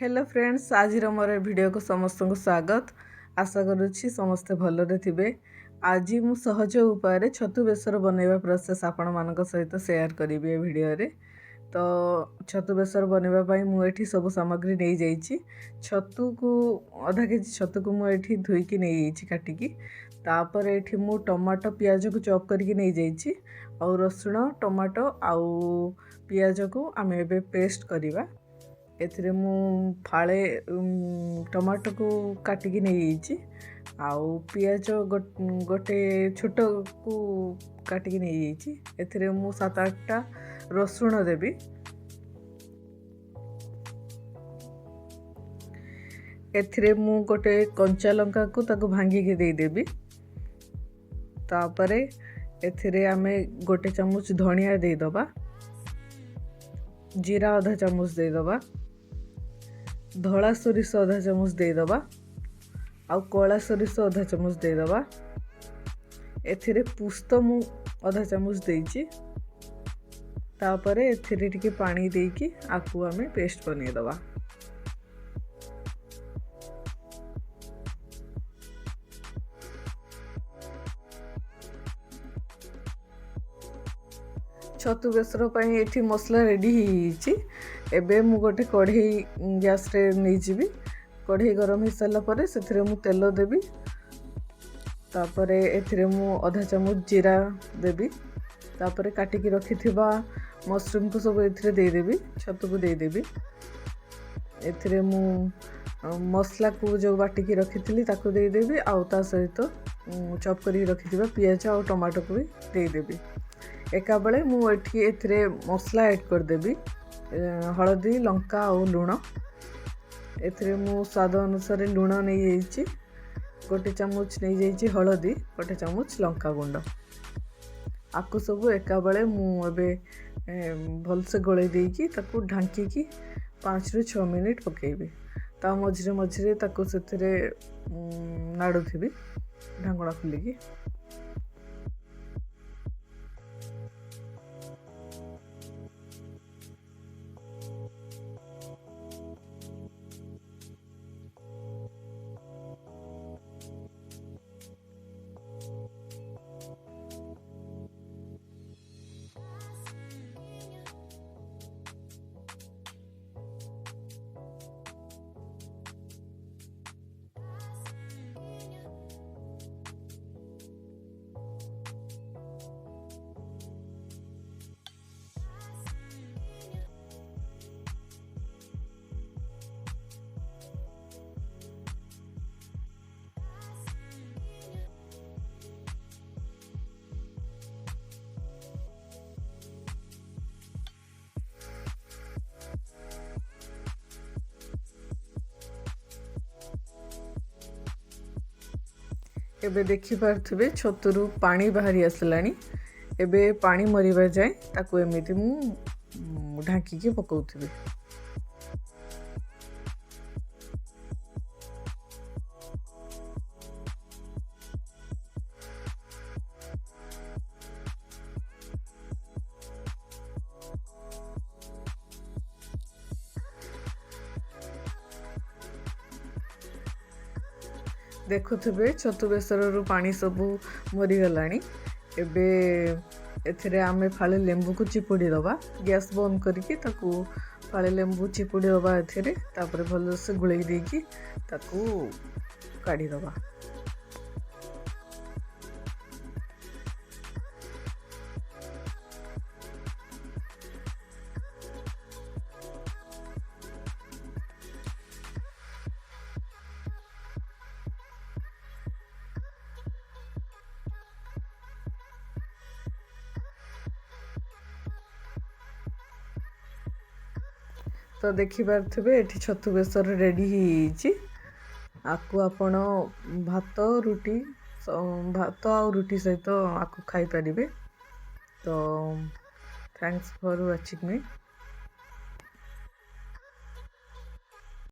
Hello friends, आज मोर video को समस्त को स्वागत। आशा करुच्ची समस्ते भलरे थिबे। आज मु सहज उपाय छतु बेसर बनैबा प्रोसेस आपण मानक सहित शेयर करी ए वीडियो रे। तो छतु बेसर बनैबा पई मु एठी सब सामग्री नै जाइछि। छतु को आधा केजी छतु को मु एठी धोई की नै जाइछि काटिकी। तापर एठी मु टमाटो पियाज को चॉप करके नै जाइछि और रसुण टमाटो आउ पियाज को आमे एबे पेस्ट करिवा। एथिरे मु फाळे टमाटो को काटिकी नै जाइछि आउ पियाज गोटे छोट को काटिकी नै जाइछि। एथिरे मु 7-8टा रसुण देबी। एथिरे मु गोटे कंचा लंका को ताको भांगी के दे देबी। तापरे एथिरे आमे गोटे चम्मच धनिया दे दबा, जीरा आधा चम्मच दे दबा, धला सोरिष आधा चम्मच दे दबा आउ कला सोरिष आधा चम्मच दे दबा। एथिरे पुस्त मु आधा चम्मच देइछि। तापरे एथिरे टिके पानी देकी आकु आमे पेस्ट बने दबा। छतु बेसर पई एठी मसला रेडी हिछि। एबे मु गोटे कढ़ई गैस रे नै जिबी। कढ़ई गरम हो साला परे सेथिरे मु तेल देबी। तापरे एथिरे मु आधा चम्मच जीरा देबी। तापरे काटी की रखिथिबा मशरूम को सब एथिरे दे देबी, छतु को दे देबी। एथिरे मु मसला को जो बाटी की रखिथिली ताको दे देबी आउ ता सहित चॉप करी रखिथिबा पियाज और टमाटो को भी दे देबी। एका बेले मु एठी एथिरे मसला ऐड कर देबी, हळदी लंका और लूण। एथिरे मु स्वाद अनुसार लूण नै जाइछि, गोटे चम्मच नै जाइछि हळदी, गोटे चम्मच लंका गुंड। आकु सब एका बेले मु एबे भल से गळे देकी ताकू ढांकी की 5 ରୁ 6 मिनिट पकेबी। ता मझिरे मझिरे ताकू सेथिरे नाडुथिबी ढांगणा खुलिकी। एबे देखि पारथिबे छतुरु पानी बाहरी आसलानी। एबे पानी मरिबा जाए ताकू एमिति मु ढांकी के पकाउथिबे। देखुथिबे छतु बेसर रु पानी सबू मरी गलानी। एबे एथिरे आमे फाळे लेंबू को चिपुड़ी दबा। गैस बंद करके ताकू फाळे लेंबू चिपुड़ी दबा। एथिरे तापर भल से गुळई देकी ताकू काढी दबा। तो देखि पारथिबे एठी छतु बेसर रेडी हिछि। आकु आपण भात रुटी भात और रुटी सहित आकु खाई परिबे। तो थैंक्स फॉर वाचिंग मी।